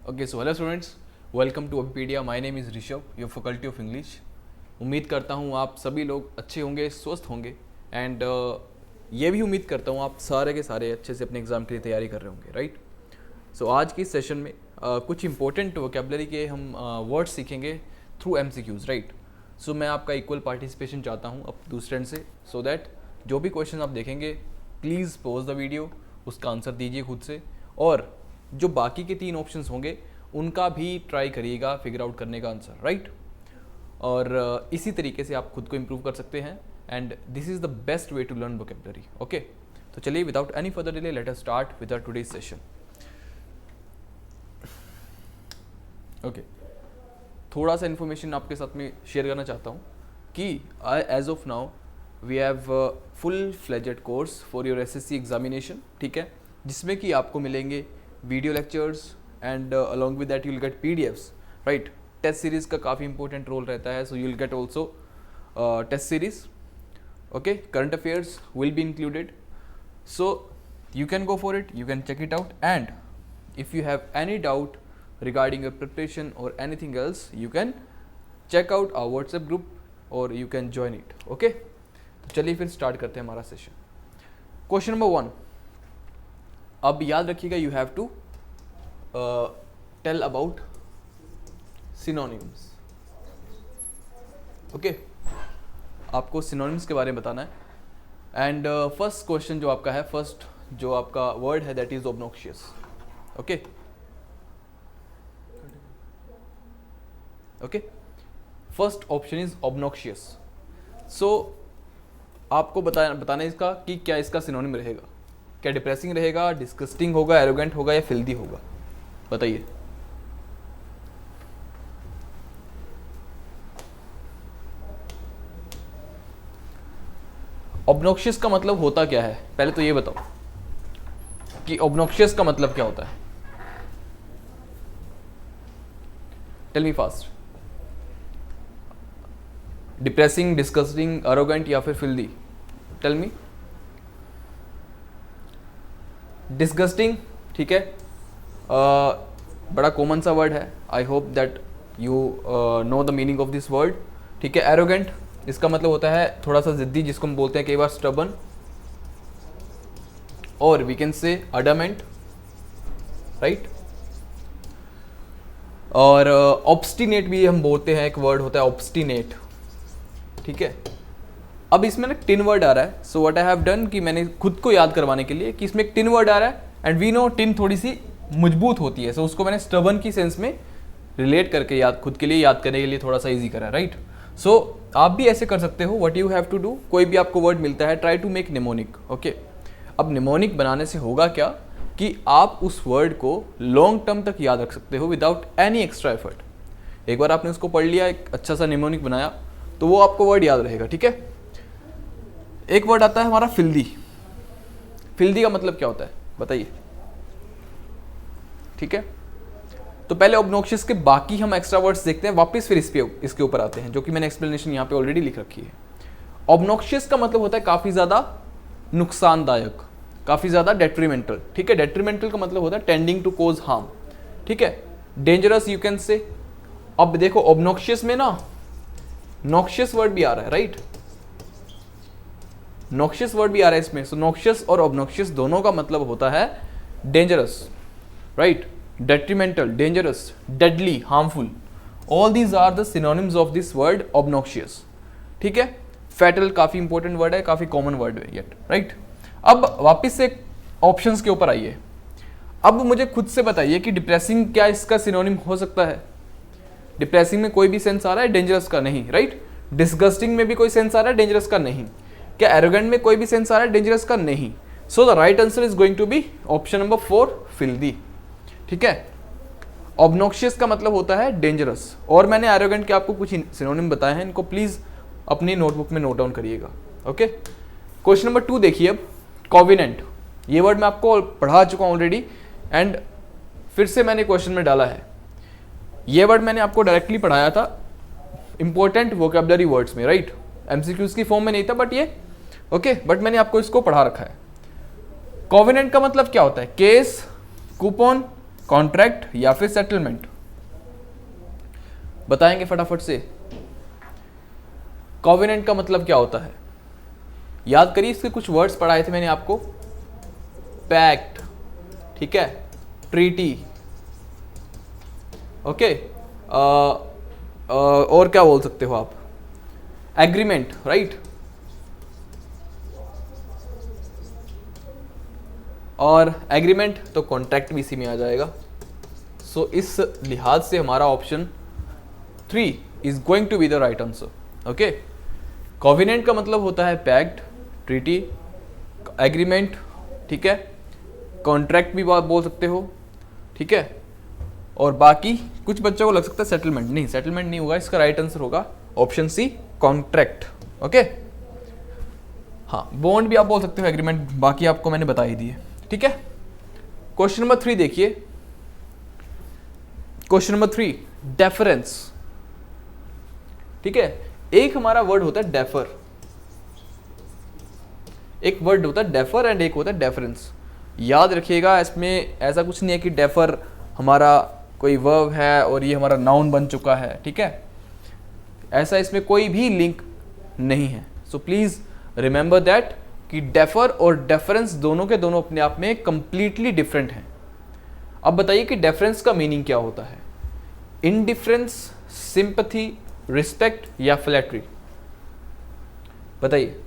Okay so hello students, welcome to Wikipedia. My name is Rishabh, your faculty of English. उम्मीद करता हूँ आप सभी लोग अच्छे होंगे, स्वस्थ होंगे एंड ये भी उम्मीद करता हूँ आप सारे के सारे अच्छे से अपने एग्ज़ाम के लिए तैयारी कर रहे होंगे, राइट। सो आज की सेशन में कुछ इंपॉर्टेंट वोकेबलरी के हम वर्ड्स सीखेंगे थ्रू MCQs, राइट। सो मैं आपका इक्वल पार्टिसिपेशन चाहता हूँ अब दूसरे एंड से, सो दैट जो भी क्वेश्चन आप देखेंगे प्लीज़ पॉज द वीडियो, उसका आंसर दीजिए खुद से, और जो बाकी के 3 ऑप्शंस होंगे उनका भी ट्राई करिएगा फिगर आउट करने का आंसर, राइट। और इसी तरीके से आप खुद को इम्प्रूव कर सकते हैं and this is the best way to learn vocabulary. Okay, तो चलिए without any further delay let us start with our today's session. Okay, थोड़ा सा इन्फॉर्मेशन आपके साथ में शेयर करना चाहता हूँ कि as of now we have full fledged course for your SSC examination, ठीक है, जिसमें कि आपको मिलेंगे video lectures and along with that you will get PDFs, right. Test series का काफ़ी इंपॉर्टेंट रोल रहता है, so you will get also test series, okay. Current affairs will be included, so you can go for it, you can check it out, and if you have any doubt regarding your preparation or anything else, you can check out our WhatsApp group or you can join it, okay। तो चलिए फिर start करते हैं हमारा session. Question number 1, अब याद रखिएगा you have to tell about synonyms, okay. आपको सिनोनिम्स के बारे में बताना है एंड फर्स्ट क्वेश्चन जो आपका है, फर्स्ट जो आपका वर्ड है that is obnoxious, okay okay. First option is obnoxious. So आपको बताना इसका कि क्या इसका सिनोनिम रहेगा, क्या डिप्रेसिंग रहेगा, डिस्गस्टिंग होगा, एरोगेंट होगा या फिल्दी होगा, बताइए। ऑब्नॉक्शियस का मतलब होता क्या है, पहले तो ये बताओ कि ऑब्नॉक्शियस का मतलब क्या होता है। Tell me fast. Depressing, disgusting, arrogant या फिर फिल्दी, टेल मी। डिस्गस्टिंग, ठीक है, बड़ा कॉमन सा वर्ड है, I hope that you know the meaning of this word, ठीक है। एरोगेंट, इसका मतलब होता है थोड़ा सा जिद्दी, जिसको हम बोलते हैं कई बार स्टबन, और वी कैन से अडमेंट, राइट। और ऑब्स्टिनेट भी हम बोलते हैं, एक वर्ड होता है ऑब्स्टिनेट, ठीक है। अब इसमें ना टिन वर्ड आ रहा है, so what I have done कि मैंने खुद को याद करवाने के लिए कि इसमें एक टिन वर्ड आ रहा है एंड वी नो टिन थोड़ी सी मजबूत होती है, सो उसको मैंने स्टबन की सेंस में रिलेट करके याद खुद के लिए याद करने के लिए थोड़ा सा इजी करा, राइट। सो आप भी ऐसे कर सकते हो। What you have to do, कोई भी आपको वर्ड मिलता है, try to make mnemonic, okay. अब निमोनिक बनाने से होगा क्या कि आप उस वर्ड को लॉन्ग टर्म तक याद रख सकते हो विदाउट एनी एक्स्ट्रा एफर्ट। एक बार आपने उसको पढ़ लिया, एक अच्छा सा निमोनिक बनाया, तो वो आपको वर्ड याद रहेगा, ठीक है। एक वर्ड आता है हमारा फिल्दी। फिल्दी का मतलब क्या होता है बताइए, ठीक है। तो पहले ऑब्नॉक्शियस के बाकी हम एक्स्ट्रा वर्ड्स देखते हैं, वापस फिर इसके ऊपर आते हैं, जो कि मैंने एक्सप्लेनेशन यहाँ पे ऑलरेडी लिख रखी है। ऑब्नॉक्शियस का मतलब होता है काफ़ी ज़्यादा नुकसानदायक, काफ़ी ज़्यादा डेट्रीमेंटल, ठीक है। डेट्रीमेंटल का मतलब होता है टेंडिंग टू कोज हार्म, ठीक है। Dangerous you can say. अब देखो ऑब्नॉक्शियस में ना नॉक्शियस वर्ड भी आ रहा है, राइट। नॉक्शियस वर्ड भी आ रहा है इसमें, सो नॉक्शियस और ऑब्नॉक्शियस दोनों का मतलब होता है dangerous, right. Detrimental, dangerous, deadly, harmful, all these are the synonyms of this word obnoxious, ठीक है। फैटल काफ़ी इंपॉर्टेंट वर्ड है, काफ़ी कॉमन वर्ड है येट, राइट। अब वापस से ऑप्शंस के ऊपर आइए। अब मुझे खुद से बताइए कि डिप्रेसिंग क्या इसका सिनोनिम हो सकता है। डिप्रेसिंग में कोई भी सेंस आ रहा है, डेंजरस का नहीं, राइट। डिस्गस्टिंग में भी कोई सेंस आ रहा है, डेंजरस का नहीं। क्या एरोगेंट में कोई भी सेंस आ रहा है, डेंजरस का नहीं। So the right answer is going to be option number 4, filthy, ठीक है। ऑब्नॉक्शियस का मतलब होता है डेंजरस, और मैंने एरोगेंट के आपको कुछ सिनोनिम बताए हैं, इनको प्लीज अपनी नोटबुक में नोट डाउन करिएगा, ओके। क्वेश्चन नंबर 2 देखिए अब, कॉविनेंट। ये वर्ड मैं आपको पढ़ा चुका हूं ऑलरेडी एंड फिर से मैंने क्वेश्चन में डाला है। ये वर्ड मैंने आपको डायरेक्टली पढ़ाया था इंपॉर्टेंट वोकेबलरी वर्ड्स में, राइट। MCQs की फॉर्म में नहीं था बट ये ओके, बट मैंने आपको इसको पढ़ा रखा है। कॉवेनेंट का मतलब क्या होता है, केस, कूपन, कॉन्ट्रैक्ट या फिर सेटलमेंट? बताएंगे फटाफट से। कॉवेनेंट का मतलब क्या होता है? याद करिए, इसके कुछ वर्ड्स पढ़ाए थे मैंने आपको। पैक्ट, ठीक है, ट्रीटी, ओके, और क्या बोल सकते हो आप? Agreement, right. और एग्रीमेंट तो कॉन्ट्रैक्ट भी इसी में आ जाएगा। सो इस लिहाज से हमारा option 3 is going to be the right answer. Okay, covenant का मतलब होता है पैक्ट, ट्रीटी, एग्रीमेंट, ठीक है, कॉन्ट्रैक्ट भी बोल सकते हो, ठीक है। और बाकी कुछ बच्चों को लग सकता है सेटलमेंट, नहीं, सेटलमेंट नहीं होगा, इसका राइट आंसर होगा ऑप्शन सी, कॉन्ट्रैक्ट। ओके, हाँ, बॉन्ड भी आप बोल सकते हो, एग्रीमेंट बाकी आपको मैंने बता ही दिए, ठीक है। क्वेश्चन नंबर 3 देखिए। क्वेश्चन नंबर 3, डेफरेंस, ठीक है। एक हमारा वर्ड होता है डेफर, एक वर्ड होता है डेफर एंड एक होता है डेफरेंस। याद रखिएगा, इसमें ऐसा कुछ नहीं है कि डेफर हमारा कोई वर्ब है और ये हमारा नाउन बन चुका है, ठीक है, ऐसा इसमें कोई भी लिंक नहीं है। सो प्लीज रिमेंबर दैट कि डेफर और डेफरेंस दोनों के दोनों अपने आप में कंप्लीटली डिफरेंट हैं। अब बताइए कि डेफरेंस का मीनिंग क्या होता है? इनडिफरेंस, सिंपैथी, रिस्पेक्ट या फ्लैटरी? बताइए।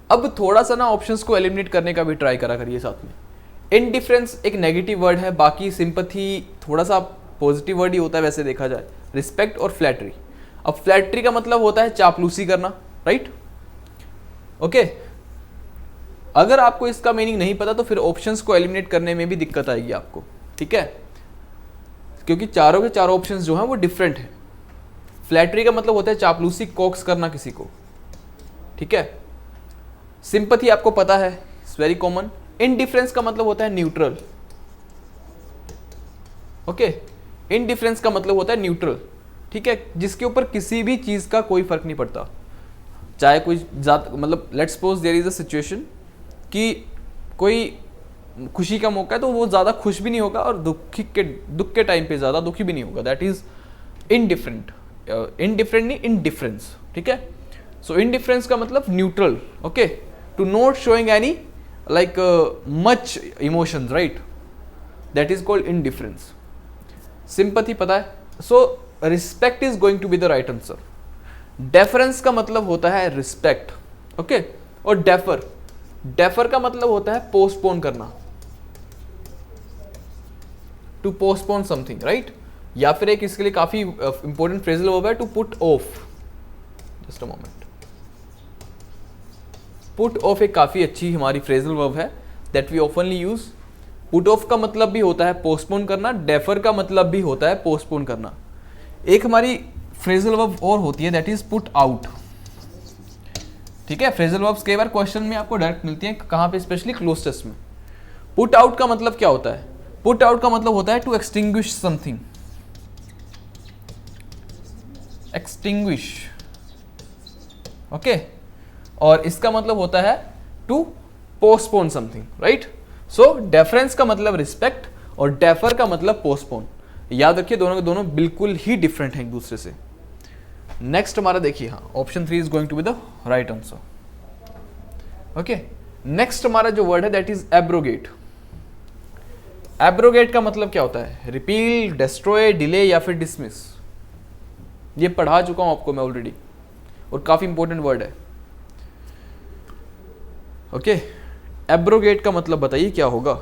अब थोड़ा सा ना ऑप्शंस को एलिमिनेट करने का भी ट्राई करा करिए साथ में। इनडिफरेंस एक नेगेटिव वर्ड है, बाकी सिंपैथी थोड़ा सा पॉजिटिव वर्ड ही होता है वैसे देखा जाए। रिस्पेक्ट और फ्लैटरी, अब फ्लैटरी का मतलब होता है चापलूसी करना, राइट। ओके, अगर आपको इसका मीनिंग नहीं पता तो फिर ऑप्शंस को एलिमिनेट करने में भी दिक्कत आएगी आपको, ठीक है, क्योंकि चारों के चारों ऑप्शंस जो हैं वो डिफरेंट हैं। फ्लैटरी का मतलब होता है चापलूसी, कोक्स करना किसी को, ठीक है। सिंपैथी आपको पता है, इट्स वेरी कॉमन। इनडिफरेंस का मतलब होता है न्यूट्रल, ओके, इनडिफरेंस का मतलब होता है न्यूट्रल, ठीक है, जिसके ऊपर किसी भी चीज का कोई फर्क नहीं पड़ता। चाहे कोई मतलब let's suppose there is a situation कि कोई खुशी का मौका है तो वो ज्यादा खुश भी नहीं होगा और दुख के टाइम पे ज्यादा दुखी भी नहीं होगा, दैट इज इनडिफरेंट। इनडिफरेंट नहीं, इनडिफरेंस, ठीक है। सो इनडिफरेंस का मतलब neutral, okay, to not showing any like much emotions, right, that is called indifference. Sympathy पता है, so respect is going to be the right answer. Deference का मतलब होता है रिस्पेक्ट, ओके, और डेफर का मतलब होता है पोस्टपोन करना, टू पोस्टपोन समथिंग, राइट। या फिर एक इसके लिए काफी इंपॉर्टेंट फ्रेजल वर्ब है, to put off. Just a moment, put off एक काफी अच्छी हमारी फ्रेजल वर्ब है that we oftenly use. Put off का मतलब भी होता है पोस्टपोन करना, डेफर का मतलब भी होता है पोस्टपोन करना। एक हमारी फ्रेजल वर्ब और होती है दैट इज पुट आउट, ठीक है। फ्रेजल वर्ब्स कई बार क्वेश्चन में आपको डायरेक्ट मिलती हैं, कहां पे? स्पेशली क्लोज टेस्ट में। पुट आउट का मतलब क्या होता है? पुट आउट का मतलब होता है to extinguish something, extinguish, okay, और इसका मतलब होता है to postpone something, right. So deference का मतलब रिस्पेक्ट और डेफर का मतलब पोस्टपोन। याद रखिए, दोनों के दोनों बिल्कुल ही डिफरेंट हैं एक दूसरे से। नेक्स्ट हमारा देखिए, हाँ, option 3 is going to be the right answer. Okay, next हमारा जो वर्ड है दैट इज एब्रोगेट। एब्रोगेट का मतलब क्या होता है? रिपील, डिस्ट्रॉय, डिले या फिर डिसमिस। ये पढ़ा चुका हूं आपको मैं ऑलरेडी, और काफी इंपॉर्टेंट वर्ड है। ओके, एब्रोगेट का मतलब बताइए क्या होगा?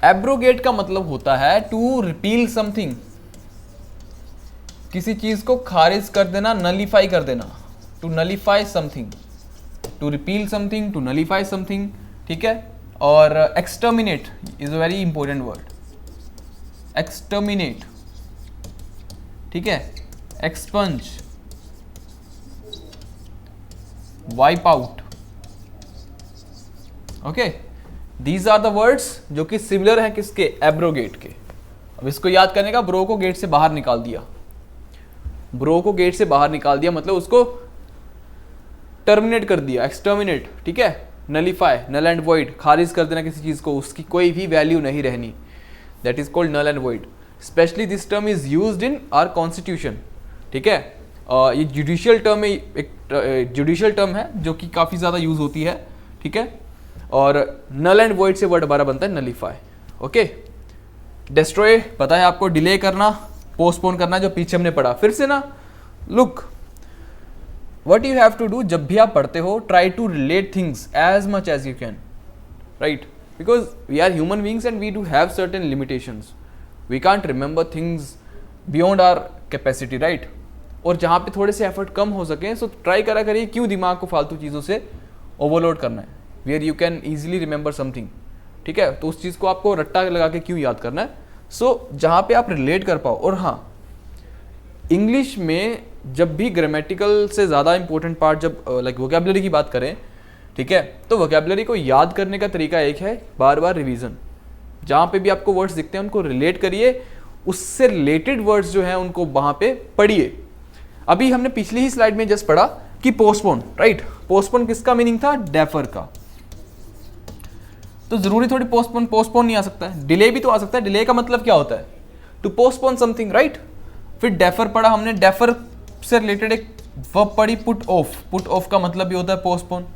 एब्रोगेट का मतलब होता है टू रिपील समथिंग, किसी चीज को खारिज कर देना, नलीफाई कर देना, to nullify something, to repeal something, to nullify something, ठीक है। और exterminate is a very important word, exterminate, ठीक है, expunge, wipe out, okay, these are the words जो कि सिमिलर हैं किसके? एब्रोगेट के। अब इसको याद करने का, ब्रो को गेट से बाहर निकाल दिया, ब्रो को गेट से बाहर निकाल दिया मतलब उसको टर्मिनेट कर दिया, एक्सटर्मिनेट, ठीक है, नलीफाई, नल एंड वॉइड, खारिज कर देना किसी चीज़ को, उसकी कोई भी वैल्यू नहीं रहनी, that is called null and void. Specially this term is used in our constitution, ठीक है। ये जुडिशियल टर्म है, एक जुडिशियल टर्म है जो कि काफ़ी ज़्यादा यूज़ होती है, ठीक है। और नल एंड वॉइड से वर्ड हमारा बनता है नलीफाई, ओके। डिस्ट्रॉय पता है आपको, डिले करना, पोस्टपोन करना, जो पीछे हमने पढ़ा। फिर से ना, look what you have to do, जब भी आप पढ़ते हो, try to relate things as much as you can, right, because we are human beings and we do have certain limitations, we can't remember things beyond our capacity, right. और जहाँ पे थोड़े से एफर्ट कम हो सके, सो ट्राई करा करिए, क्यों दिमाग को फालतू चीज़ों से ओवरलोड करना है, where you can easily remember something, ठीक है। तो उस चीज़ को आपको रट्टा लगा के क्यों याद करना है। सो जहाँ पे आप रिलेट कर पाओ। और हाँ, इंग्लिश में जब भी ग्रामेटिकल से ज़्यादा इंपॉर्टेंट पार्ट, जब लाइक वोकैबुलरी की बात करें, ठीक है, तो वोकैबुलरी को याद करने का तरीका एक है, बार बार रिवीजन। जहाँ पे भी आपको वर्ड्स दिखते हैं उनको रिलेट करिए, उससे रिलेटेड वर्ड्स जो हैं उनको वहाँ पे पढ़िए। अभी हमने पिछली ही स्लाइड में जस्ट पढ़ा कि पोस्टपोन, राइट, पोस्टपोन किसका मीनिंग था, डेफर का। तो जरूरी थोड़ी पोस्टपोन नहीं आ सकता है, डिले भी तो आ सकता है। डिले का मतलब क्या होता है, टू पोस्टपोन समथिंग, राइट। फिर डेफर पढ़ा हमने, डेफर से रिलेटेड एक वर्ब पढ़ी, पुट ऑफ, पुट ऑफ का मतलब भी होता है पोस्टपोन,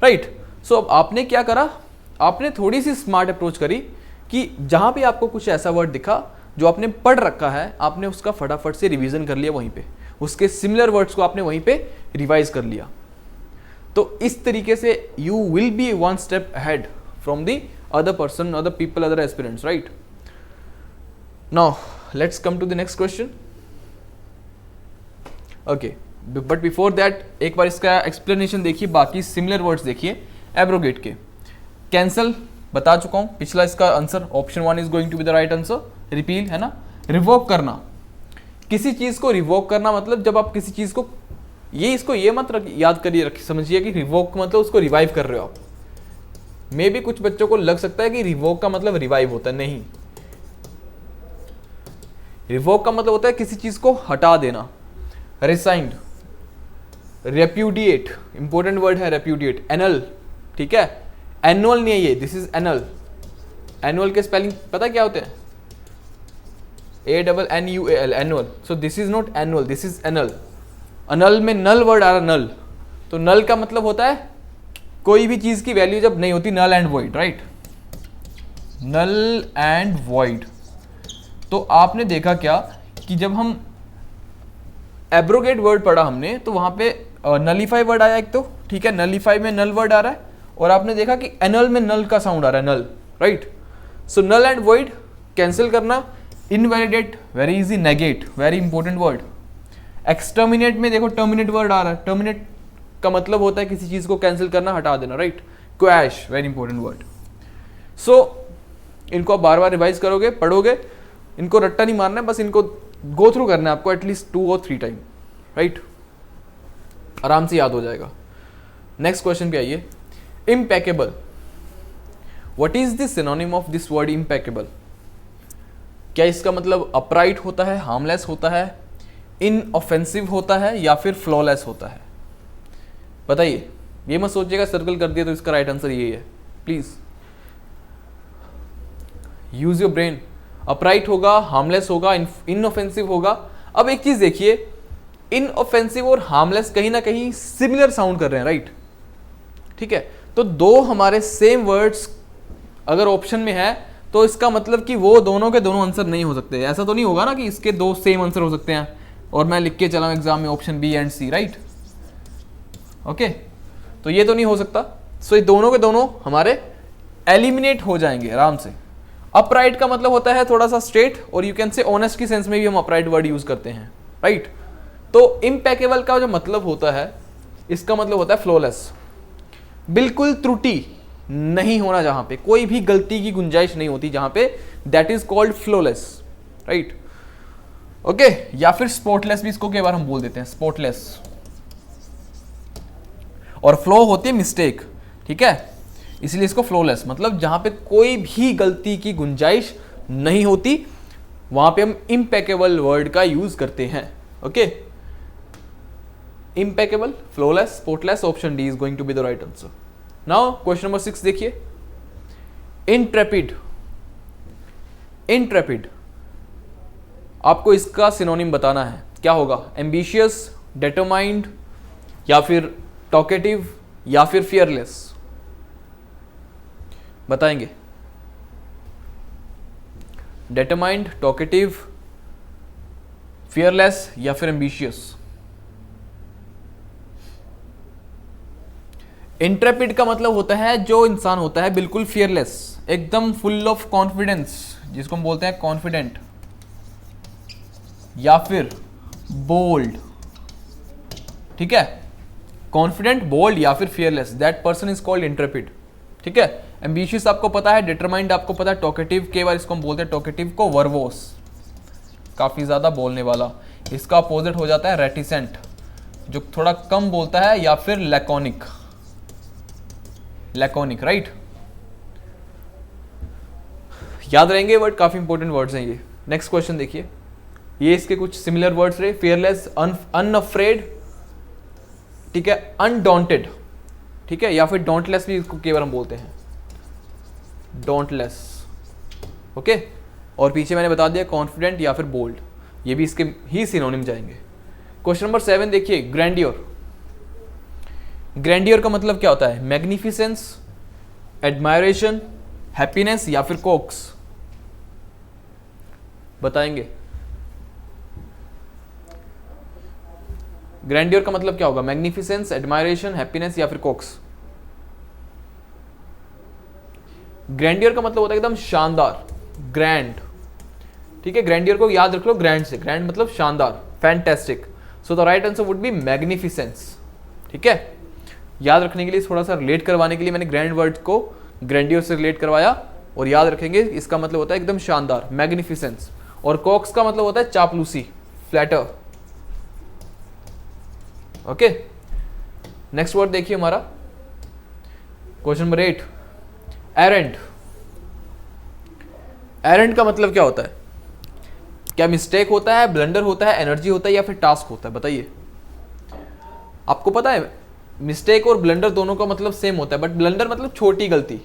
राइट। सो अब आपने क्या करा, आपने थोड़ी सी स्मार्ट अप्रोच करी कि जहां पे आपको कुछ ऐसा वर्ड दिखा जो आपने पढ़ रखा है, आपने उसका फटाफट से रिवीजन कर लिया, वहीं पे उसके सिमिलर वर्ड्स को आपने वहीं पे रिवाइज कर लिया। तो इस तरीके से you will be one step ahead from the other person, other people, other aspirants, right. Now let's come to the next question, okay. But before that एक बार इसका एक्सप्लेनेशन देखिए, बाकी सिमिलर वर्ड्स देखिए। एब्रोगेट के, कैंसल बता चुका हूं, पिछला इसका answer option 1 is going to be the right answer. Repeal है ना, रिवोक करना, किसी चीज को रिवोक करना मतलब जब आप किसी चीज को, ये मत याद करिए, समझिए कि रिवोक मतलब उसको रिवाइव कर रहे हो आप। मे भी कुछ बच्चों को लग सकता है कि रिवोक का मतलब रिवाइव होता है, नहीं। रिवोक का मतलब होता है किसी चीज को हटा देना। रिसाइंड, रेप्यूडिएट, इंपॉर्टेंट वर्ड है रेप्यूडिएट, एनल, ठीक है, एनुअल नहीं है ये, दिस इज एनल। एनुअल के स्पेलिंग पता क्या होते हैं, ANNUAL, annual. So this is not annual, this is anal. अनल में नल वर्ड आ रहा, नल, तो नल का मतलब होता है कोई भी चीज की वैल्यू जब नहीं होती, null and void, right, null and void. तो आपने देखा क्या कि जब हम एब्रोगेट वर्ड पढ़ा हमने, तो वहां पे नलीफाई वर्ड आया एक, तो ठीक है, नलीफाई में नल वर्ड आ रहा है, और आपने देखा कि एनल में नल का साउंड आ रहा है, null, right. So null and void cancel करना, invalidate very easy, negate very important word. Exterminate में देखो टर्मिनेट वर्ड आ रहा है, टर्मिनेट का मतलब होता है किसी चीज को कैंसिल करना, हटा देना, right. Quash very important word. So इनको आप बार बार रिवाइज करोगे, पढ़ोगे, इनको रट्टा नहीं मारना है, बस इनको गो थ्रू करना है आपको एटलीस्ट 2 और 3 टाइम, राइट, आराम से याद हो जाएगा। नेक्स्ट क्वेश्चन पे आइए, impeccable. What is the synonym of this word impeccable? क्या इसका मतलब अपराइट होता है, हार्मलेस होता है, इनऑफेंसिव होता है, या फिर फ्लॉलेस होता है? बताइए, ये मत सोचिएगा सर्कल कर दिया तो इसका राइट आंसर यही है, please use your brain. Upright होगा, हार्मलेस होगा, इनऑफेंसिव होगा। अब एक चीज देखिए, इनऑफेंसिव और हार्मलेस कहीं ना कहीं सिमिलर साउंड कर रहे हैं, राइट, ठीक है। तो दो हमारे सेम वर्ड्स अगर ऑप्शन में है, तो इसका मतलब कि वो दोनों के दोनों आंसर नहीं हो सकते। ऐसा तो नहीं होगा ना कि इसके 2 सेम आंसर हो सकते हैं और मैं लिख के चला हूं एग्जाम में option B and C, right, okay. तो ये तो नहीं हो सकता। सो ये दोनों के दोनों हमारे एलिमिनेट हो जाएंगे आराम से। अपराइट का मतलब होता है थोड़ा सा स्ट्रेट, और यू कैन से ऑनेस्ट की सेंस में भी हम अपराइट वर्ड यूज करते हैं, राइट। तो इम्पेकेबल का जो मतलब होता है, इसका मतलब होता है फ्लॉलेस, बिल्कुल त्रुटि नहीं होना, जहां पे कोई भी गलती की गुंजाइश नहीं होती, जहां पे, that is called flawless, right, okay. या फिर स्पॉटलेस भी इसको कई बार हम बोल देते हैं, स्पॉटलेस। और फ्लो होती है मिस्टेक, ठीक है, इसलिए इसको फ्लॉलेस मतलब जहां पे कोई भी गलती की गुंजाइश नहीं होती, वहां पे हम इम्पेकेबल वर्ड का यूज करते हैं, okay. impeccable, flawless, spotless. Option D is going to be the right answer. Now question number 6 देखिए, intrepid. intrepid आपको इसका सिनोनिम बताना है, क्या होगा? ambitious, determined, या फिर talkative, या फिर fearless, बताएंगे? determined, talkative, fearless या फिर ambitious? इंट्रेपिड का मतलब होता है जो इंसान होता है बिल्कुल फियरलेस, एकदम फुल ऑफ कॉन्फिडेंस, जिसको हम बोलते हैं कॉन्फिडेंट, या फिर बोल्ड, ठीक है? कॉन्फिडेंट, बोल्ड या फिर fearless, that person is called Intrepid, ठीक है? एम्बिशियस आपको पता है, डिटरमाइंड आपको पता है, टॉकेटिव के बार इसको हम बोलते हैं, टॉकेटिव को वर्बोस, काफी ज्यादा बोलने वाला। इसका अपोजिट हो जाता है रेटिसेंट, जो थोड़ा कम बोलता है, या फिर लैकोनिक, लैकोनिक, राइट? याद रहेंगे वर्ड, काफी इंपॉर्टेंट वर्ड्स हैं ये। नेक्स्ट क्वेश्चन देखिए, ये इसके कुछ सिमिलर वर्ड्स रहे, फियरलेस, अनअफ्रेड, ठीक है, अनडॉन्टेड, ठीक है, या फिर डोंटलेस भी इसको केवल हम बोलते हैं, डोंटलेस, ओके? और पीछे मैंने बता दिया कॉन्फिडेंट या फिर बोल्ड, ये भी इसके ही सिनोनिम जाएंगे। क्वेश्चन नंबर 7 देखिए, ग्रैंडियर। ग्रैंडियर का मतलब क्या होता है? मैग्निफिसेंस, एडमायरेशन, हैप्पीनेस या फिर कोक्स, बताएंगे? ग्रैंडियर का मतलब क्या होगा? मैग्निफिसेंस, एडमायरेशन, हैप्पीनेस या फिर कोक्स? ग्रैंडियर का मतलब होता है एकदम शानदार, ग्रैंड, ठीक है? ग्रैंडियर को याद रख लो ग्रैंड से, ग्रैंड मतलब शानदार, fantastic. So the right answer would B magnificence, ठीक है? याद रखने के लिए, थोड़ा सा रिलेट करवाने के लिए मैंने ग्रैंड वर्ड को ग्रैंडियर से रिलेट करवाया, और याद रखेंगे इसका मतलब होता है एकदम शानदार, मैग्निफिसेंस। और कॉक्स का मतलब होता है चापलूसी, फ्लैटर, ओके? नेक्स्ट वर्ड देखिए हमारा, क्वेश्चन नंबर 8, एरेंट। एरेंट का मतलब क्या होता है? क्या मिस्टेक होता है, ब्लंडर होता है, एनर्जी होता है या फिर टास्क होता है? बताइए। आपको पता है मिस्टेक और ब्लंडर दोनों का मतलब सेम होता है, बट ब्लंडर मतलब छोटी गलती,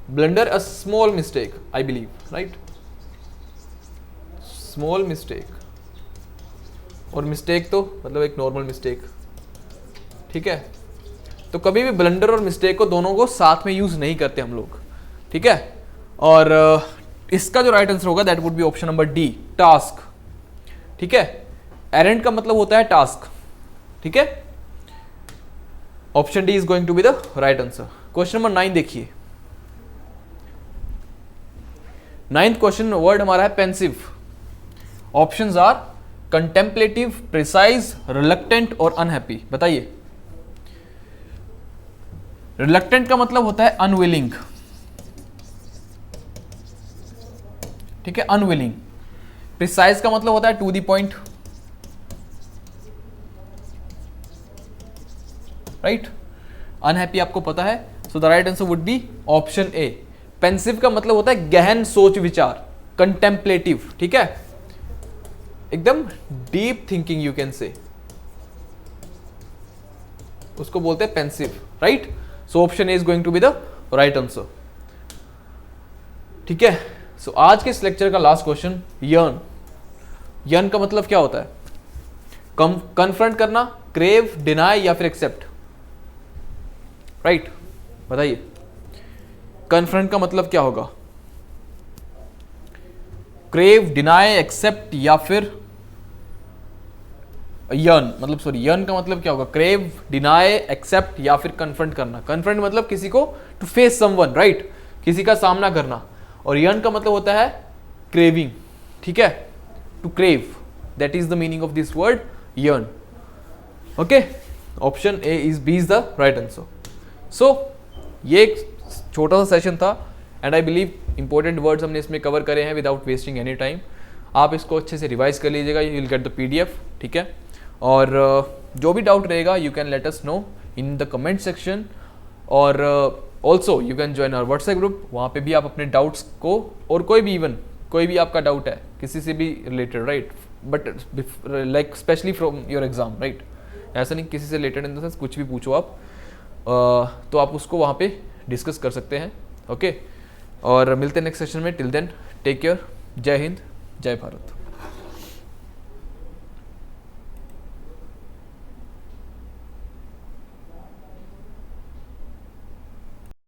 blunder a small mistake, I believe, right? Small mistake, और मिस्टेक तो मतलब एक नॉर्मल मिस्टेक, ठीक है? तो कभी भी ब्लंडर और मिस्टेक को दोनों को साथ में यूज नहीं करते हम लोग, ठीक है? और इसका जो राइट आंसर होगा that would be option number D, task, ठीक है? एरेंट का मतलब होता है टास्क, ठीक है? Option D is going to be the right answer. Question number 9 देखिए, 9th क्वेश्चन, वर्ड हमारा है pensive. Options are contemplative, precise, reluctant और अनहैप्पी, बताइए। रिलक्टेंट का मतलब होता है अनविलिंग, ठीक है, अनविलिंग। प्रिसाइज का मतलब होता है to the point, right? Unhappy आपको पता है, so the right answer would be option A. Pensive का मतलब होता है गहन सोच विचार, कंटेम्पलेटिव, ठीक है, एकदम deep thinking you can say, उसको बोलते हैं pensive, right? So option A is going to be the right answer, ठीक है? सो आज के इस लेक्चर का लास्ट क्वेश्चन, यर्न। यर्न का मतलब क्या होता है? कन्फ्रंट करना, क्रेव, डिनाई या फिर एक्सेप्ट, राइट? बताइए। कन्फ्रंट का मतलब क्या होगा? क्रेव, डिनाई, एक्सेप्ट या फिर यर्न, मतलब सॉरी, यर्न का मतलब क्या होगा? क्रेव, डिनाई, एक्सेप्ट या फिर कन्फ्रंट करना। कन्फ्रंट मतलब किसी को टू फेस समवन, राइट? किसी का सामना करना। और यर्न का मतलब होता है क्रेविंग, ठीक है, to crave, that is the meaning of this word yearn, okay? Option A is B is the right answer. So ये एक छोटा सा सेशन था and I believe important words हमने इसमें कवर करे हैं विदाउट वेस्टिंग एनी टाइम। आप इसको अच्छे से रिवाइज कर लीजिएगा, you will get the PDF, ठीक है? और जो भी डाउट रहेगा you can let us know in the comment section, और also you can join our WhatsApp group, वहाँ पे भी आप अपने डाउट्स को, और कोई भी इवन कोई भी आपका डाउट है किसी से भी related, right, but like specially from your exam, right? ऐसा नहीं किसी से रिलेटेड इन द सेंस कुछ भी पूछो आप, तो आप उसको वहाँ पे डिस्कस कर सकते हैं, ओके? और मिलते हैं नेक्स्ट सेशन में। टिल देन टेक केयर, जय हिंद, जय भारत।